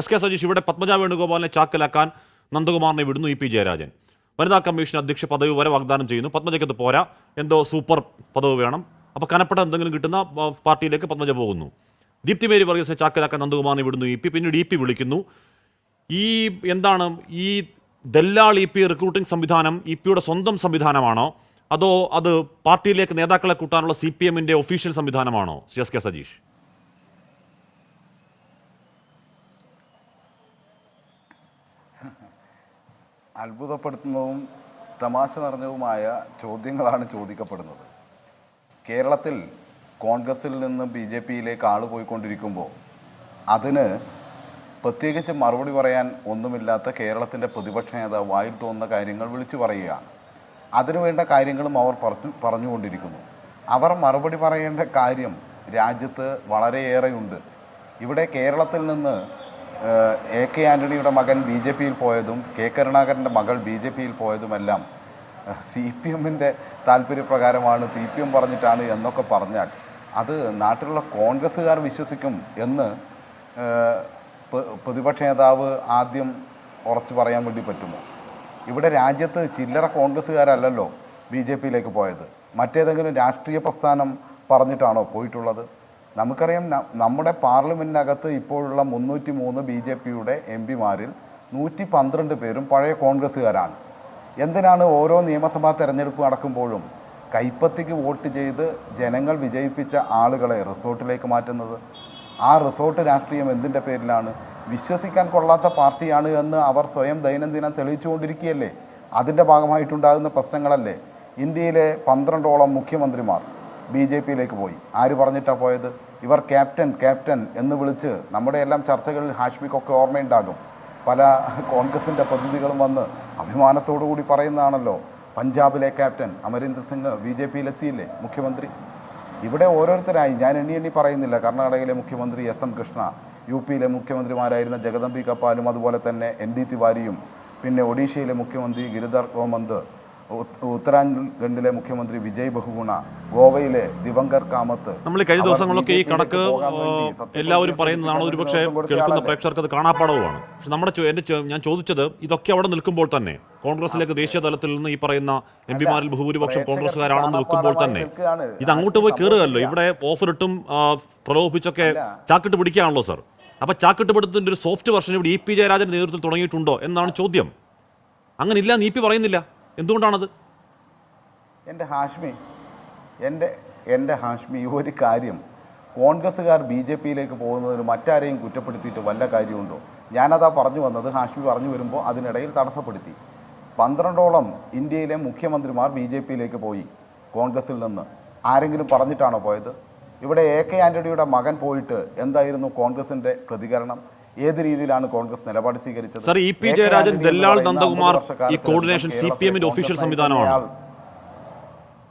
S K Sajeesh, ഇവിടെ പത്മജ വേണുഗോപാലിനെ ചാക്കലാക്കാൻ നന്ദകുമാറിനെ വിടുന്നു E P Jayarajan. വനിതാ കമ്മീഷൻ അധ്യക്ഷ പദവി വരെ വാഗ്ദാനം ചെയ്യുന്നു. പത്മജയ്ക്കത് പോരാ, എന്തോ സൂപ്പർ പദവി വേണം. അപ്പോൾ കനപ്പെട്ട എന്തെങ്കിലും കിട്ടുന്ന പാർട്ടിയിലേക്ക് പത്മജ പോകുന്നു. ദീപ്തി മേരി വർഗീസിനെ ചാക്കലാക്കാൻ നന്ദകുമാറിനെ വിടുന്നു ഇ പി. പിന്നീട് ഇ പി വിളിക്കുന്നു. ഈ എന്താണ് ഈ ദല്ലാൾ ഇ പി റിക്രൂട്ടിംഗ് സംവിധാനം ഇ പിയുടെ സ്വന്തം സംവിധാനമാണോ, അതോ അത് പാർട്ടിയിലേക്ക് നേതാക്കളെ കൂട്ടാനുള്ള CPM-ന്റെ ഒഫീഷ്യൽ സംവിധാനമാണോ എസ് കെ സജീഷ്? അത്ഭുതപ്പെടുത്തുന്നതും തമാശ നിറഞ്ഞതുമായ ചോദ്യങ്ങളാണ് ചോദിക്കപ്പെടുന്നത്. കേരളത്തിൽ കോൺഗ്രസിൽ നിന്ന് BJP-യിലേക്ക് ആൾ പോയിക്കൊണ്ടിരിക്കുമ്പോൾ അതിന് പ്രത്യേകിച്ച് മറുപടി പറയാൻ ഒന്നുമില്ലാത്ത കേരളത്തിൻ്റെ പ്രതിപക്ഷ നേതാവ് വായിൽ തോന്നുന്ന കാര്യങ്ങൾ വിളിച്ചു പറയുകയാണ്. അതിനുവേണ്ട കാര്യങ്ങളും അവർ പറഞ്ഞുകൊണ്ടിരിക്കുന്നു. അവർ മറുപടി പറയേണ്ട കാര്യം രാജ്യത്ത് വളരെയേറെയുണ്ട്. ഇവിടെ കേരളത്തിൽ നിന്ന് AK ആൻ്റണിയുടെ മകൻ BJP-യിൽ പോയതും കരുണാകരൻ്റെ മകൾ BJP-യിൽ പോയതുമെല്ലാം CPM-ന്റെ താല്പര്യപ്രകാരമാണ്, CPM പറഞ്ഞിട്ടാണ് എന്നൊക്കെ പറഞ്ഞാൽ അത് നാട്ടിലുള്ള കോൺഗ്രസ്സുകാർ വിശ്വസിക്കും എന്ന് പ്രതിപക്ഷ നേതാവ് ആദ്യം ഉറച്ചു പറയാൻ വേണ്ടി പറ്റുമോ? ഇവിടെ രാജ്യത്ത് ചില്ലറ കോൺഗ്രസ്സുകാരല്ലല്ലോ BJP-യിലേക്ക് പോയത്. മറ്റേതെങ്കിലും രാഷ്ട്രീയ പ്രസ്ഥാനം പറഞ്ഞിട്ടാണോ പോയിട്ടുള്ളത്? നമുക്കറിയാം, നമ്മുടെ പാർലമെൻറ്റിനകത്ത് ഇപ്പോഴുള്ള 303 BJP-യുടെ MP-മാരിൽ 112 പേരും പഴയ കോൺഗ്രസ്സുകാരാണ്. എന്തിനാണ് ഓരോ നിയമസഭാ തെരഞ്ഞെടുപ്പ് നടക്കുമ്പോഴും കൈപ്പത്തിക്ക് വോട്ട് ചെയ്ത് ജനങ്ങൾ വിജയിപ്പിച്ച ആളുകളെ റിസോർട്ടിലേക്ക് മാറ്റുന്നത്? ആ റിസോർട്ട് രാഷ്ട്രീയം എന്തിൻ്റെ പേരിലാണ്? വിശ്വസിക്കാൻ കൊള്ളാത്ത പാർട്ടിയാണ് എന്ന് അവർ സ്വയം ദൈനംദിനം തെളിയിച്ചുകൊണ്ടിരിക്കുകയല്ലേ? അതിൻ്റെ ഭാഗമായിട്ടുണ്ടാകുന്ന പ്രശ്നങ്ങളല്ലേ? ഇന്ത്യയിലെ 12ഓളം മുഖ്യമന്ത്രിമാർ BJP-യിലേക്ക് പോയി. ആര് പറഞ്ഞിട്ടാണ് പോയത്? ഇവർ ക്യാപ്റ്റൻ എന്ന് വിളിച്ച് നമ്മുടെ എല്ലാം ചർച്ചകളിൽ ഹാഷ്മിക്കൊക്കെ ഓർമ്മയുണ്ടാകും. പല കോൺഗ്രസിൻ്റെ പ്രതിനിധികളും വന്ന് അഭിമാനത്തോടു കൂടി പറയുന്നതാണല്ലോ, പഞ്ചാബിലെ ക്യാപ്റ്റൻ അമരീന്ദർ സിംഗ് BJP-യിലെത്തിയില്ലേ മുഖ്യമന്ത്രി. ഇവിടെ ഓരോരുത്തരായി ഞാൻ എണ്ണി പറയുന്നില്ല. കർണാടകയിലെ മുഖ്യമന്ത്രി SM കൃഷ്ണ, UP-യിലെ മുഖ്യമന്ത്രിമാരായിരുന്ന ജഗദംബിക പാലും അതുപോലെ തന്നെ ND തിവാരിയും, പിന്നെ ഒഡീഷയിലെ മുഖ്യമന്ത്രി ഗിരിധർ ഗോമന്ത്, ഉത്തരാഖണ്ഡിലെ മുഖ്യമന്ത്രി വിജയ് ബഹുഗുണ, ഗോവയിലെ ദിവങ്കർ കാമത്ത്. നമ്മൾ കഴിഞ്ഞ ദിവസങ്ങളിലൊക്കെ ഈ കണക്ക് എല്ലാവരും പറയുന്നതാണ്. ഒരുപക്ഷെ കേൾക്കുന്ന പ്രേക്ഷകർക്ക് അത് കാണാപ്പാടവുമാണ്. പക്ഷെ ഞാൻ ചോദിച്ചത്, ഇതൊക്കെ അവിടെ നിൽക്കുമ്പോൾ തന്നെ കോൺഗ്രസിലേക്ക് ദേശീയ തലത്തിൽ നിന്ന് ഈ പറയുന്ന MP-മാരിൽ ബഹുഭൂരിപക്ഷം കോൺഗ്രസ്സുകാരാണെന്ന് വെക്കുമ്പോൾ തന്നെ ഇത് അങ്ങോട്ട് പോയി കയറുകയല്ലോ. ഇവിടെ ഓഫറിട്ടും പ്രലോഭിപ്പിച്ചൊക്കെ ചാക്കിട്ട് പിടിക്കുകയാണല്ലോ സർ. അപ്പോൾ ചാക്കിട്ട് പിടുത്തത്തിൻ്റെ ഒരു സോഫ്റ്റ് വെർഷൻ ഇവിടെ ഇ പി ജയരാജൻ്റെ നേതൃത്വത്തിൽ തുടങ്ങിയിട്ടുണ്ടോ എന്നാണ് ചോദ്യം. അങ്ങനെ ഇല്ല എന്ന് ഇ പി പറയുന്നില്ല. എന്തുകൊണ്ടാണത്? എൻ്റെ ഹാഷ്മി ഒരു കാര്യം, കോൺഗ്രസ്സുകാർ BJP-യിലേക്ക് പോകുന്നതിന് മറ്റാരെയും കുറ്റപ്പെടുത്തിയിട്ട് വല്ല കാര്യമുണ്ടോ? ഞാനതാ പറഞ്ഞു വന്നത്. ഹാഷ്മി പറഞ്ഞു വരുമ്പോൾ അതിനിടയിൽ തടസ്സപ്പെടുത്തി. 12ഓളം ഇന്ത്യയിലെ മുഖ്യമന്ത്രിമാർ BJP-യിലേക്ക് പോയി കോൺഗ്രസിൽ നിന്ന്. ആരെങ്കിലും പറഞ്ഞിട്ടാണോ പോയത്? ഇവിടെ AK ആൻ്റണിയുടെ മകൻ പോയിട്ട് എന്തായിരുന്നു കോൺഗ്രസിൻ്റെ പ്രതികരണം? ഏത് രീതിയിലാണ് കോൺഗ്രസ് നിലപാട് സ്വീകരിച്ചത്? സർ, ഇ പി ജയരാജൻ, ദല്ലാൾ നന്ദകുമാർ ഈ കോർഡിനേഷൻ CPM-ന്റെ ഒഫീഷ്യൽ സംവിധാനമാണ്.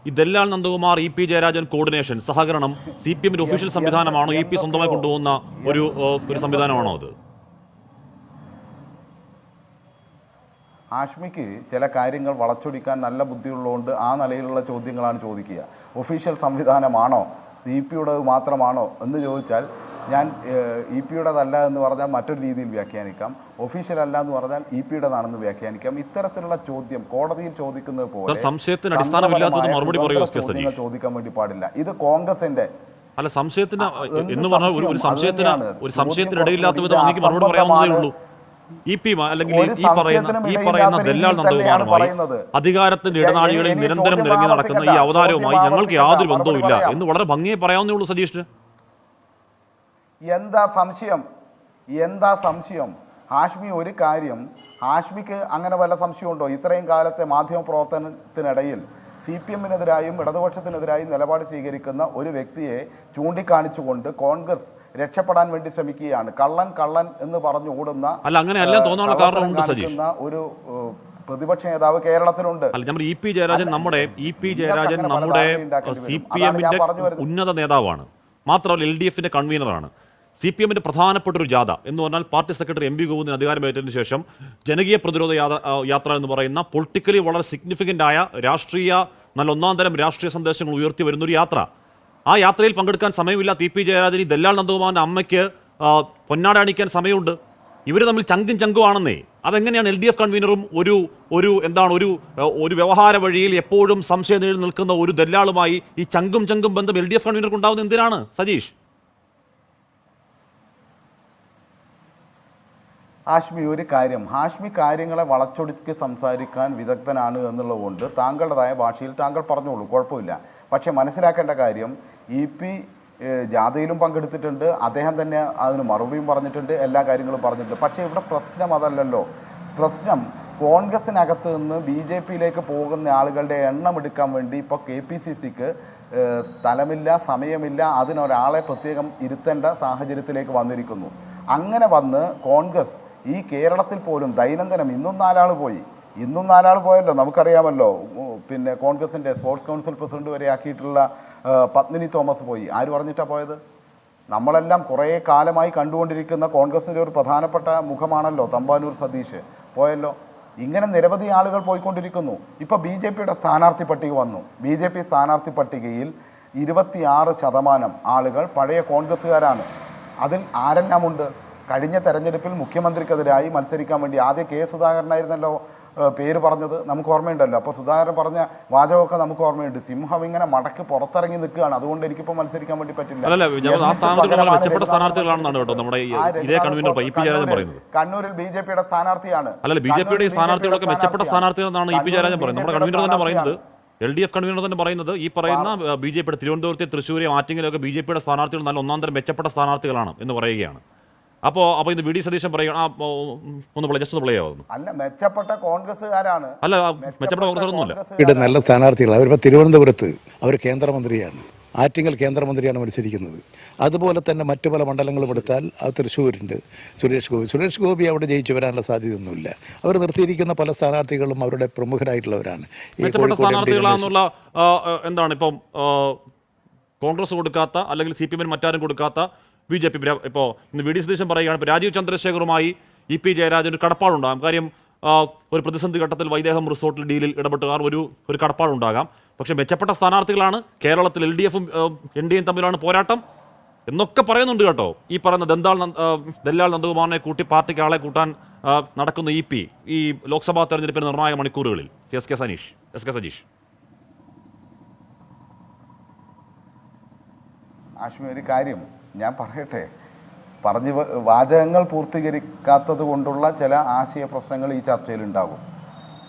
ഈ ദല്ലാൾ Nandakumar E P Jayarajan coordination സഹകരണം CPM-ന്റെ ഒഫീഷ്യൽ സംവിധാനമാണോ? ഇ പി സ്വന്തമായി കൊണ്ടുപോകുന്ന ഒരു സംവിധാനമാണോ അത്? ഹാഷ്മിക്ക് ചില കാര്യങ്ങൾ വളച്ചൊടിക്കാൻ നല്ല ബുദ്ധിയുള്ളതുകൊണ്ട് ആ നിലയിലുള്ള ചോദ്യങ്ങളാണ് ചോദിക്കുക. ഒഫീഷ്യൽ സംവിധാനമാണോ, CP-യുടെ മാത്രമാണോ എന്ന് ചോദിച്ചാൽ ഞാൻ EP-യുടേതല്ല എന്ന് പറഞ്ഞാൽ മറ്റൊരു രീതിയിൽ വ്യാഖ്യാനിക്കാം. ഒഫീഷ്യൽ അല്ല എന്ന് പറഞ്ഞാൽ EP-യുടേതാണെന്ന് വ്യാഖ്യാനിക്കാം. ഇത്തരത്തിലുള്ള ചോദ്യം കോടതിയിൽ ചോദിക്കുന്നത് പോലെ ചോദിക്കാൻ വേണ്ടി പാടില്ല. ഇത് കോൺഗ്രസിന്റെ അല്ല, സംശയത്തിന് എന്ന് പറഞ്ഞാൽ ഒരു സംശയത്തിനിടയില്ലാത്ത വിധം അങ്ങേക്ക് മറുപടി പറയാവുന്നതേ ഉള്ളൂ. അല്ലെങ്കിൽ ഈ പറയുന്ന ദല്ലാൾ നന്ദകുമാറുമായി അധികാരത്തിന്റെ ഇടനാഴികളിൽ നിരന്തരം നിരങ്ങി നടക്കുന്ന ഈ അവതാരവുമായി ഞങ്ങൾക്ക് യാതൊരു ബന്ധവും ഇല്ല എന്ന് വളരെ ഭംഗിയായി പറയാവുന്നേ ഉള്ളൂ സതീഷിന്. എന്താ സംശയം? ഹാഷ്മി ഒരു കാര്യം, ഹാഷ്മിക്ക് അങ്ങനെ വല്ല സംശയമുണ്ടോ? ഇത്രയും കാലത്തെ മാധ്യമ പ്രവർത്തനത്തിനിടയിൽ CPM-നെതിരായും ഇടതുപക്ഷത്തിനെതിരായും നിലപാട് സ്വീകരിക്കുന്ന ഒരു വ്യക്തിയെ ചൂണ്ടിക്കാണിച്ചുകൊണ്ട് കോൺഗ്രസ് രക്ഷപ്പെടാൻ വേണ്ടി ശ്രമിക്കുകയാണ്. കള്ളൻ എന്ന് പറഞ്ഞു ഓടുന്ന ഒരു പ്രതിപക്ഷ നേതാവ് കേരളത്തിലുണ്ട്. ഇ പി ജയരാജൻ നമ്മുടെ CPM-ന്റെ ഉന്നത നേതാവാണ്. മാത്രമല്ല LDF-ന്റെ കൺവീനറാണ്. CPM-ന്റെ പ്രധാനപ്പെട്ട ഒരു ജാഥ എന്ന് പറഞ്ഞാൽ പാർട്ടി സെക്രട്ടറി MP ഗോവിന്ദൻ അധികാരമേറ്റതിനു ശേഷം ജനകീയ പ്രതിരോധ യാത്ര എന്ന് പറയുന്ന പൊളിറ്റിക്കലി വളരെ സിഗ്നിഫിക്കൻ്റ് ആയ നല്ല ഒന്നാം തരം രാഷ്ട്രീയ സന്ദേശങ്ങൾ ഉയർത്തി വരുന്നൊരു യാത്ര. ആ യാത്രയിൽ പങ്കെടുക്കാൻ സമയമില്ല ഇ പി ജയരാജൻ. ദല്ലാൾ നന്ദകുമാറിൻ്റെ അമ്മയ്ക്ക് പൊന്നാട അണിക്കാൻ സമയമുണ്ട്. ഇവർ തമ്മിൽ ചങ്കും ചങ്കും ആണെന്നേ. അതെങ്ങനെയാണ് എൽ ഡി എഫ് കൺവീനറും ഒരു വ്യവഹാര വഴിയിൽ എപ്പോഴും സംശയം നിൽക്കുന്ന ഒരു ദല്ലാളുമായി ഈ ചങ്കും ചങ്കും ബന്ധം എൽ ഡി എഫ് കൺവീനർക്ക് ഉണ്ടാവുന്നത് എന്തിനാണ് സജീഷ്? ഹാഷ്മി, ഒരു കാര്യം, ഹാഷ്മി കാര്യങ്ങളെ വളച്ചൊടുക്കി സംസാരിക്കാൻ വിദഗ്ധനാണ് എന്നുള്ളതുകൊണ്ട് താങ്കളുടേതായ ഭാഷയിൽ താങ്കൾ പറഞ്ഞോളൂ, കുഴപ്പമില്ല. പക്ഷേ മനസ്സിലാക്കേണ്ട കാര്യം, EP ജാഥയിലും പങ്കെടുത്തിട്ടുണ്ട്, അദ്ദേഹം തന്നെ അതിന് മറുപടിയും പറഞ്ഞിട്ടുണ്ട്, എല്ലാ കാര്യങ്ങളും പറഞ്ഞിട്ടുണ്ട്. പക്ഷേ ഇവിടെ പ്രശ്നം അതല്ലല്ലോ. പ്രശ്നം കോൺഗ്രസിനകത്ത് നിന്ന് BJPയിലേക്ക് പോകുന്ന ആളുകളുടെ എണ്ണം എടുക്കാൻ വേണ്ടി ഇപ്പോൾ KPCCക്ക് സ്ഥലമില്ല, സമയമില്ല, അതിനൊരാളെ പ്രത്യേകം ഇരുത്തേണ്ട സാഹചര്യത്തിലേക്ക് വന്നിരിക്കുന്നു. അങ്ങനെ വന്ന് കോൺഗ്രസ് ഈ കേരളത്തിൽ പോലും ദൈനംദിനം ഇന്നും 4 ആൾ പോയല്ലോ, നമുക്കറിയാമല്ലോ. പിന്നെ കോൺഗ്രസിൻ്റെ സ്പോർട്സ് കൗൺസിൽ പ്രസിഡന്റ് വരെ ആക്കിയിട്ടുള്ള പത്മിനി തോമസ് പോയി. ആര് പറഞ്ഞിട്ടാണ് പോയത്? നമ്മളെല്ലാം കുറേ കാലമായി കണ്ടുകൊണ്ടിരിക്കുന്ന കോൺഗ്രസിൻ്റെ ഒരു പ്രധാനപ്പെട്ട മുഖമാണല്ലോ തമ്പാനൂർ സതീഷ്, പോയല്ലോ. ഇങ്ങനെ നിരവധി ആളുകൾ പോയിക്കൊണ്ടിരിക്കുന്നു. ഇപ്പോൾ BJPയുടെ സ്ഥാനാർത്ഥി പട്ടിക വന്നു. BJP സ്ഥാനാർത്ഥി പട്ടികയിൽ 26% ആളുകൾ പഴയ കോൺഗ്രസ്സുകാരാണ്. അതിൽ ആരെല്ലാമുണ്ട്? കഴിഞ്ഞ തെരഞ്ഞെടുപ്പിൽ മുഖ്യമന്ത്രിക്കെതിരായി മത്സരിക്കാൻ വേണ്ടി ആദ്യം K. സുധാകരനായിരുന്നല്ലോ പേര് പറഞ്ഞത്, നമുക്ക് ഓർമ്മയുണ്ടല്ലോ. അപ്പോൾ സുധാകരൻ പറഞ്ഞ വാചകമൊക്കെ നമുക്ക് ഓർമ്മയുണ്ട്. സിംഹം ഇങ്ങനെ മടക്ക് പുറത്തിറങ്ങി നിൽക്കുകയാണ്, അതുകൊണ്ട് എനിക്കിപ്പോൾ മത്സരിക്കാൻ വേണ്ടി പറ്റില്ല. കണ്ണൂരിൽ BJPയുടെ സ്ഥാനാർത്ഥിയാണ്. മെച്ചപ്പെട്ട സ്ഥാനാർത്ഥികളാണ് EP ജയരാജൻ പറയുന്നത്. നമ്മുടെ കൺവീനർ തന്നെ പറയുന്നത്, LDF കൺവീനർ തന്നെ പറയുന്നത്, ഈ പറയുന്ന BJPയുടെ തിരുവനന്തപുരത്തെ, തൃശ്ശൂരെ, ആറ്റിങ്ങലൊക്കെ BJPയുടെ സ്ഥാനാർത്ഥികൾ നല്ല ഒന്നാം തരം മെച്ചപ്പെട്ട സ്ഥാനാർത്ഥികളാണ് എന്ന് പറയുകയാണ്. അപ്പോൾ ഇന്ന് VD സതീശൻ പറയുക ജസ്റ്റ് പ്ലേ ആവുന്നു. അല്ല, മെച്ചപ്പെട്ട കോൺഗ്രസ്സുകാരാണ്. അല്ല, മെച്ചപ്പെട്ട കോൺഗ്രസ്സൊന്നുമില്ല. നല്ല സ്ഥാനാർത്ഥികൾ. അവരിപ്പോൾ തിരുവനന്തപുരത്ത് അവർ കേന്ദ്രമന്ത്രിയാണ്, ആറ്റിങ്ങൽ കേന്ദ്രമന്ത്രിയാണ് മത്സരിക്കുന്നത്. അതുപോലെ തന്നെ മറ്റു പല മണ്ഡലങ്ങളും എടുത്താൽ അത് തൃശ്ശൂരുണ്ട് സുരേഷ് ഗോപി അവിടെ ജയിച്ചു വരാനുള്ള സാധ്യതയൊന്നുമില്ല. അവർ നിർത്തിയിരിക്കുന്ന പല സ്ഥാനാർത്ഥികളും അവരുടെ പ്രമുഖരായിട്ടുള്ളവരാണ്. മെച്ചപ്പെട്ട സ്ഥാനാർത്ഥികളാണെന്നുള്ള എന്താണ് ഇപ്പം കോൺഗ്രസ് കൊടുക്കാത്ത, അല്ലെങ്കിൽ CPM മറ്റാരും കൊടുക്കാത്ത BJP ഇപ്പോൾ ഇന്ന് VD സതീശൻ പറയുകയാണ്, ഇപ്പോൾ രാജീവ് ചന്ദ്രശേഖറുമായി EP ജയരാജൻ ഒരു കടപ്പാടുണ്ടാകും. കാര്യം ഒരു പ്രതിസന്ധി ഘട്ടത്തിൽ വൈദേഹം റിസോർട്ടിൽ ഡീലിൽ ഇടപെട്ടുകാർ ഒരു കടപ്പാടുണ്ടാകാം. പക്ഷേ മെച്ചപ്പെട്ട സ്ഥാനാർത്ഥികളാണ്. കേരളത്തിൽ LDFും NDAയും തമ്മിലാണ് പോരാട്ടം എന്നൊക്കെ പറയുന്നുണ്ട് കേട്ടോ. ഈ പറയുന്ന ദല്ലാൽ നന്ദകുമാറിനെ കൂട്ടി പാർട്ടിക്ക് ആളെ കൂട്ടാൻ നടക്കുന്ന EP ഈ ലോക്സഭാ തെരഞ്ഞെടുപ്പിന് നിർണായക മണിക്കൂറുകളിൽ. S K Sajeesh. ആശ്മി, ഒരു കാര്യം ഞാൻ പറയട്ടെ, വാചകങ്ങൾ പൂർത്തീകരിക്കാത്തത് കൊണ്ടുള്ള ചില ആശയ പ്രശ്നങ്ങൾ ഈ ചർച്ചയിൽ ഉണ്ടാകും.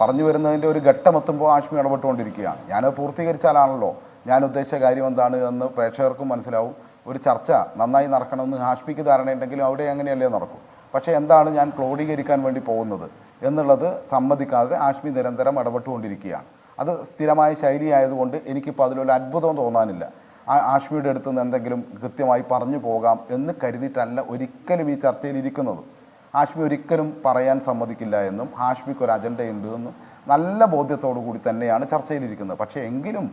പറഞ്ഞു വരുന്നതിൻ്റെ ഒരു ഘട്ടമെത്തുമ്പോൾ ആശ്മി ഇടപെട്ടുകൊണ്ടിരിക്കുകയാണ്. ഞാനത് പൂർത്തീകരിച്ചാലാണല്ലോ ഞാൻ ഉദ്ദേശിച്ച കാര്യം എന്താണ് എന്ന് പ്രേക്ഷകർക്കും മനസ്സിലാവും. ഒരു ചർച്ച നന്നായി നടക്കണമെന്ന് ഹാഷ്മിക്ക് ധാരണയുണ്ടെങ്കിലും അവിടെ അങ്ങനെയല്ലേ നടക്കും. പക്ഷേ എന്താണ് ഞാൻ ക്രോഡീകരിക്കാൻ വേണ്ടി പോകുന്നത് എന്നുള്ളത് സമ്മതിക്കാതെ ആശ്മി നിരന്തരം ഇടപെട്ടുകൊണ്ടിരിക്കുകയാണ്. അത് സ്ഥിരമായ ശൈലി ആയതുകൊണ്ട് എനിക്കിപ്പോൾ അതിലൊരു അത്ഭുതം തോന്നാനില്ല. ആശ്മിയുടെ അടുത്ത് നിന്ന് എന്തെങ്കിലും കൃത്യമായി പറഞ്ഞു പോകാം എന്ന് കരുതിയിട്ടല്ല ഒരിക്കലും ഈ ചർച്ചയിൽ ഇരിക്കുന്നത്. ഹാഷ്മി ഒരിക്കലും പറയാൻ സമ്മതിക്കില്ല എന്നും ഹാഷ്മിക്ക് ഒരു അജണ്ടയുണ്ട് എന്നും നല്ല ബോധ്യത്തോടു കൂടി തന്നെയാണ് ചർച്ചയിലിരിക്കുന്നത്. പക്ഷേ എങ്കിലും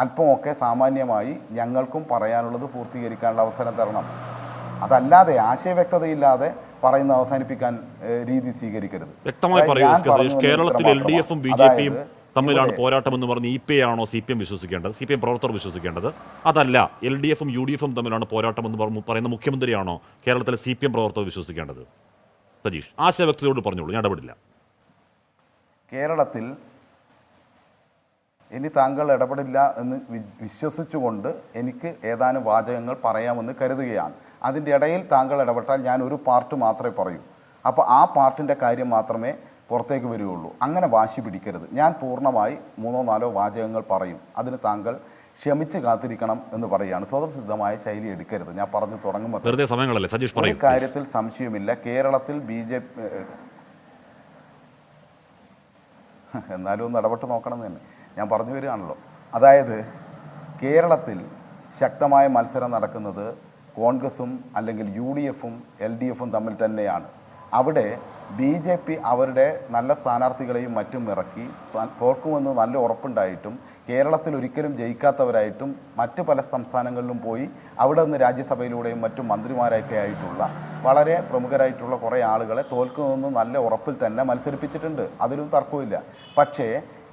അല്പമൊക്കെ സാമാന്യമായി ഞങ്ങൾക്കും പറയാനുള്ളത് പൂർത്തീകരിക്കാനുള്ള അവസരം തരണം. അതല്ലാതെ ആശയവ്യക്തതയില്ലാതെ പറയുന്ന അവസാനിപ്പിക്കാൻ രീതി സ്വീകരിക്കരുത്. വ്യക്തമായി പറയുക, കേരളത്തിൽ LDFും BJPയും തമ്മിലാണ് പോരാട്ടം എന്ന് പറഞ്ഞ് EP ആണോ CPM വിശ്വസിക്കേണ്ടത്, CPM പ്രവർത്തകർ വിശ്വസിക്കേണ്ടത്? അതല്ല, LDFും UDFും തമ്മിലാണ് പോരാട്ടം എന്ന് പറയുന്ന മുഖ്യമന്ത്രിയാണോ കേരളത്തിലെ CPM പ്രവർത്തകർ വിശ്വസിക്കേണ്ടത്? സജീഷ്, ആശയവ്യക്തതയോട് പറഞ്ഞോളൂ, ഞാൻ ഇടപെടില്ല. കേരളത്തിൽ ഇനി താങ്കൾ ഇടപെടില്ല എന്ന് വിശ്വസിച്ചുകൊണ്ട് എനിക്ക് ഏതാനും വാചകങ്ങൾ പറയാമെന്ന് കരുതുകയാണ്. അതിൻ്റെ ഇടയിൽ താങ്കൾ ഇടപെട്ടാൽ ഞാൻ ഒരു പാർട്ട് മാത്രമേ പറയൂ. അപ്പോൾ ആ പാർട്ടിൻ്റെ കാര്യം മാത്രമേ പുറത്തേക്ക് വരികയുള്ളൂ. അങ്ങനെ വാശി പിടിക്കരുത്. ഞാൻ പൂർണ്ണമായി 3-4 വാചകങ്ങൾ പറയും. അതിന് താങ്കൾ ക്ഷമിച്ച് കാത്തിരിക്കണം എന്ന് പറയുകയാണ്. സ്വതസിദ്ധമായ ശൈലി എടുക്കരുത്. ഞാൻ പറഞ്ഞു തുടങ്ങുമ്പോൾ ഒരു കാര്യത്തിൽ സംശയമില്ല, കേരളത്തിൽ BJP എന്നാലും ഒന്ന് ഇടപെട്ട് നോക്കണം എന്ന് തന്നെ ഞാൻ പറഞ്ഞു വരികയാണല്ലോ. അതായത് കേരളത്തിൽ ശക്തമായ മത്സരം നടക്കുന്നത് കോൺഗ്രസും അല്ലെങ്കിൽ UDFും LDFും തമ്മിൽ തന്നെയാണ്. അവിടെ BJP അവരുടെ നല്ല സ്ഥാനാർത്ഥികളെയും മറ്റും ഇറക്കി തോൽക്കുമെന്ന് നല്ല ഉറപ്പുണ്ടായിട്ടും കേരളത്തിൽ ഒരിക്കലും ജയിക്കാത്തവരായിട്ടും മറ്റു പല സംസ്ഥാനങ്ങളിലും പോയി അവിടെ നിന്ന് രാജ്യസഭയിലൂടെയും മറ്റും മന്ത്രിമാരൊക്കെ ആയിട്ടുള്ള വളരെ പ്രമുഖരായിട്ടുള്ള കുറേ ആളുകളെ തോൽക്കുമെന്ന് നല്ല ഉറപ്പിൽ തന്നെ മത്സരിപ്പിച്ചിട്ടുണ്ട്. അതിലും തർക്കമില്ല. പക്ഷേ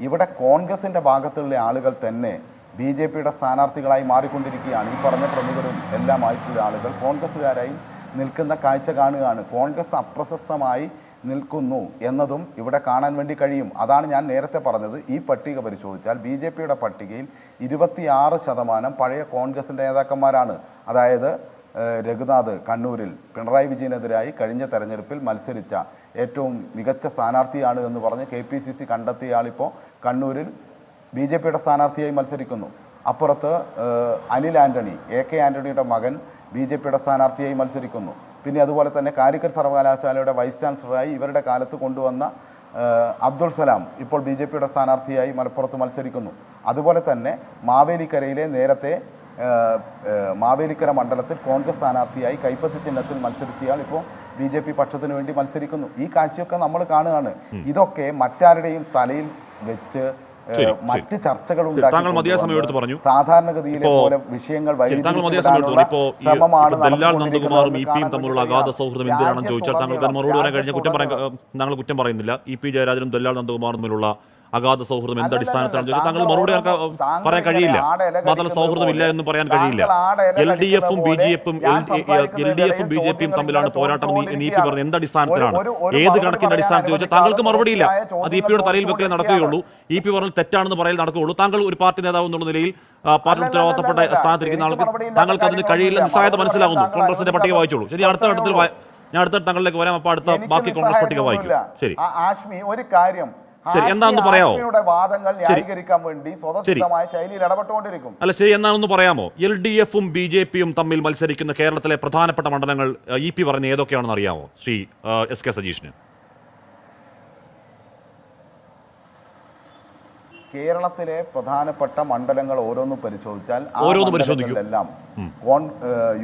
ഇവിടെ കോൺഗ്രസിൻ്റെ ഭാഗത്തുള്ള ആളുകൾ തന്നെ BJPയുടെ സ്ഥാനാർത്ഥികളായി മാറിക്കൊണ്ടിരിക്കുകയാണ്. ഈ പറഞ്ഞ പ്രമുഖരും എല്ലാമായിട്ടുള്ള ആളുകൾ കോൺഗ്രസ്സുകാരായി നിൽക്കുന്ന കാഴ്ച കാണുകയാണ്. കോൺഗ്രസ് അപ്രശസ്തമായി നിൽക്കുന്നു എന്നതും ഇവിടെ കാണാൻ വേണ്ടി കഴിയും. അതാണ് ഞാൻ നേരത്തെ പറഞ്ഞത്. ഈ പട്ടിക പരിശോധിച്ചാൽ BJPയുടെ പട്ടികയിൽ 26% പഴയ കോൺഗ്രസിൻ്റെ നേതാക്കന്മാരാണ്. അതായത് രഘുനാഥ് കണ്ണൂരിൽ പിണറായി വിജയനെതിരായി കഴിഞ്ഞ തെരഞ്ഞെടുപ്പിൽ മത്സരിച്ച ഏറ്റവും മികച്ച സ്ഥാനാർത്ഥിയാണ് എന്ന് പറഞ്ഞ് KPCC കണ്ടെത്തിയ ആളിപ്പോൾ കണ്ണൂരിൽ BJPയുടെ സ്ഥാനാർത്ഥിയായി മത്സരിക്കുന്നു. അപ്പുറത്ത് അനിൽ ആൻ്റണി, AK ആൻ്റണിയുടെ മകൻ BJPയുടെ സ്ഥാനാർത്ഥിയായി മത്സരിക്കുന്നു. പിന്നെ അതുപോലെ തന്നെ കാലിക്കറ്റ് സർവകലാശാലയുടെ വൈസ് ചാൻസലറായി ഇവരുടെ കാലത്ത് കൊണ്ടുവന്ന അബ്ദുൾ സലാം ഇപ്പോൾ BJPയുടെ സ്ഥാനാർത്ഥിയായി മലപ്പുറത്ത് മത്സരിക്കുന്നു. അതുപോലെ തന്നെ മാവേലിക്കരയിലെ നേരത്തെ മാവേലിക്കര മണ്ഡലത്തിൽ കോൺഗ്രസ് സ്ഥാനാർത്ഥിയായി കൈപ്പത്തി ചിഹ്നത്തിൽ മത്സരിച്ചയാൾ ഇപ്പോൾ BJP പക്ഷത്തിന് വേണ്ടി മത്സരിക്കുന്നു. ഈ കാഴ്ചയൊക്കെ നമ്മൾ കാണുകയാണ്. ഇതൊക്കെ മറ്റാരുടെയും തലയിൽ വെച്ച് മറ്റ് ചർച്ചകൾ സാധാരണഗതിയിലെ പോലെ വിഷയങ്ങൾ നന്ദകുമാറും ഇപിയും തമ്മിലുള്ള അഗാധ സൗഹൃദം എന്തിനാണെന്ന് ചോദിച്ചാൽ താങ്കൾക്ക് മറുപടി പറയാൻ കഴിഞ്ഞ താങ്കൾ കുറ്റം പറയുന്നില്ല. EP ജയരാജനും ദല്ലാൽ നന്ദകുമാറും തമ്മിലുള്ള അഗാധ സൗഹൃദം എന്ത് അടിസ്ഥാനത്തിലാണെന്ന് ചോദിച്ചാൽ താങ്കൾ മറുപടി പറയാൻ കഴിയില്ല. മാത്രമല്ല സൗഹൃദം ഇല്ല എന്ന് പറയാൻ കഴിയില്ല. LDFും BJPയും തമ്മിലാണ് പോരാട്ടം എന്ന് EP പറഞ്ഞത് എന്ത് അടിസ്ഥാനത്തിലാണ്, ഏത് കണക്കിന്റെ അടിസ്ഥാനത്തിൽ ചോദിച്ചാൽ താങ്കൾക്ക് മറുപടിയില്ല. അത് EPയുടെ തലയിൽ വെക്കലേ നടക്കുകയുള്ളൂ. EP പറഞ്ഞാൽ തെറ്റാണെന്ന് പറയൽ നടക്കുകയുള്ളൂ. താങ്കൾ ഒരു പാർട്ടി നേതാവ് എന്നുള്ള നിലയിൽ പാർട്ടി ഉത്തരവാദിത്തപ്പെട്ട സ്ഥാനത്തിരിക്കുന്ന ആൾക്ക് താങ്കൾക്ക് അതിന് കഴിയില്ല, നിസ്സഹായത മനസ്സിലാകുന്നു. കോൺഗ്രസിന്റെ പട്ടിക വായിച്ചോളൂ. ശരി, അടുത്ത ഘട്ടത്തിൽ ഞാൻ അടുത്ത താങ്കളിലേക്ക് വരാം. അപ്പോൾ അടുത്ത ബാക്കി കോൺഗ്രസ് പട്ടിക വായിക്കും. ശരി, ഒരു കാര്യം ശരി, എന്താണെന്ന് പറയാമോ? വാദങ്ങൾ ന്യായീകരിക്കാൻ വേണ്ടി സ്വതസിദ്ധമായ ശൈലിയിൽ ഇടപെട്ടുകൊണ്ടിരിക്കും. അല്ല, ശരി, എന്താണെന്ന് പറയാമോ? LDFും BJPയും തമ്മിൽ മത്സരിക്കുന്ന കേരളത്തിലെ പ്രധാനപ്പെട്ട മണ്ഡലങ്ങൾ EP പറഞ്ഞ ഏതൊക്കെയാണെന്ന് അറിയാമോ ശ്രീ SK സജീഷിന്? കേരളത്തിലെ പ്രധാനപ്പെട്ട മണ്ഡലങ്ങൾ ഓരോന്നും പരിശോധിച്ചാൽ എല്ലാം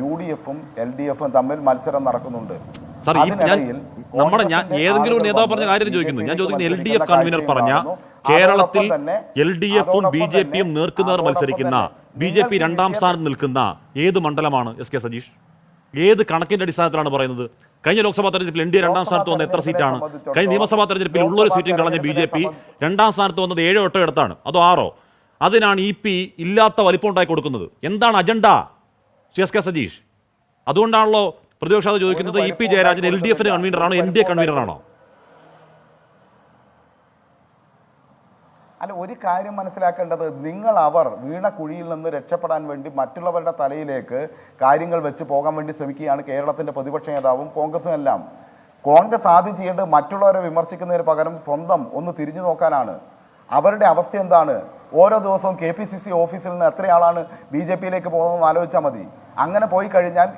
UDFും LDFും തമ്മിൽ മത്സരം നടക്കുന്നുണ്ട്. സാർ, ഞാൻ ഏതെങ്കിലും നേതാവ് പറഞ്ഞ കാര്യം ചോദിക്കുന്നു. ഞാൻ ചോദിക്കുന്നത് LDF കൺവീനർ പറഞ്ഞ കേരളത്തിൽ LDFും BJPയും നേർക്കുനേർ മത്സരിക്കുന്ന, BJP 2ാം സ്ഥാനത്ത് നിൽക്കുന്ന ഏത് മണ്ഡലമാണ് SK സജീഷ്? ഏത് കണക്കിന്റെ അടിസ്ഥാനത്തിലാണ് പറയുന്നത്? കഴിഞ്ഞ ലോക്സഭാ തെരഞ്ഞെടുപ്പിൽ NDA 2ാം സ്ഥാനത്ത് വന്ന എത്ര സീറ്റാണ്? കഴിഞ്ഞ നിയമസഭാ തെരഞ്ഞെടുപ്പിൽ ഉള്ളൊരു സീറ്റും കളഞ്ഞ BJP 2ാം സ്ഥാനത്ത് വന്നത് 7-8 ഇടത്താണ്, അതോ 6? അതിനാണ് EP ഇല്ലാത്ത വലിപ്പം ഉണ്ടാക്കി കൊടുക്കുന്നത്. എന്താണ് അജണ്ട SK സജീഷ്? അതുകൊണ്ടാണല്ലോ പ്രതിപക്ഷ ചോദിക്കുന്നത് EP ജയരാജൻ LDFിന്റെ കൺവീനറാണോ NDA കൺവീനറാണോ? അല്ല, ഒരു കാര്യം മനസ്സിലാക്കേണ്ടത്, അവർ വീണ കുഴിയിൽ നിന്ന് രക്ഷപ്പെടാൻ വേണ്ടി മറ്റുള്ളവരുടെ തലയിലേക്ക് കാര്യങ്ങൾ വെച്ച് പോകാൻ വേണ്ടി ശ്രമിക്കുകയാണ് കേരളത്തിൻ്റെ പ്രതിപക്ഷ നേതാവും കോൺഗ്രസും എല്ലാം. കോൺഗ്രസ് ആദ്യം ചെയ്യേണ്ടത് മറ്റുള്ളവരെ വിമർശിക്കുന്നതിന് പകരം സ്വന്തം ഒന്ന് തിരിഞ്ഞു നോക്കാനാണ്. അവരുടെ അവസ്ഥ എന്താണ്? ഓരോ ദിവസവും KPCC ഓഫീസിൽ നിന്ന് എത്രയാളാണ് BJPയിലേക്ക് പോകുന്നതെന്ന് ആലോചിച്ചാൽ മതി. അങ്ങനെ പോയി കഴിഞ്ഞാൽ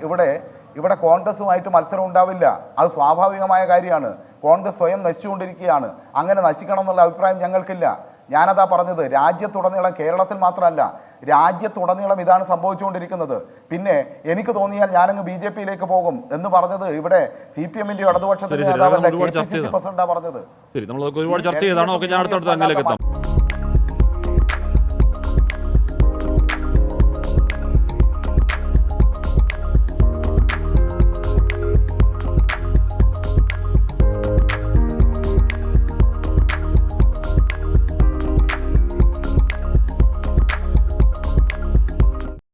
ഇവിടെ കോൺഗ്രസുമായിട്ട് മത്സരം ഉണ്ടാവില്ല. അത് സ്വാഭാവികമായ കാര്യമാണ്. കോൺഗ്രസ് സ്വയം നശിച്ചുകൊണ്ടിരിക്കുകയാണ്. അങ്ങനെ നശിക്കണം എന്നുള്ള അഭിപ്രായം ഞങ്ങൾക്കില്ല. ഞാനതാ പറഞ്ഞത്, രാജ്യത്തുടനീളം, കേരളത്തിൽ മാത്രമല്ല രാജ്യത്തുടനീളം ഇതാണ് സംഭവിച്ചുകൊണ്ടിരിക്കുന്നത്. പിന്നെ എനിക്ക് തോന്നിയാൽ ഞാനങ്ങ് BJPയിലേക്ക് പോകും എന്ന് പറഞ്ഞത് ഇവിടെ CPMന്റെ ഇടതുപക്ഷത്തിന്റെ നേതാവല്ല, KPCC പ്രസിഡന്റാ പറഞ്ഞത്. ശരി, നമ്മൾ ഒരുപാട് ചർച്ച ചെയ്താണ്. ഞാൻ അടുത്തടുത്ത് അങ്ങനെയൊക്കെ എത്താം.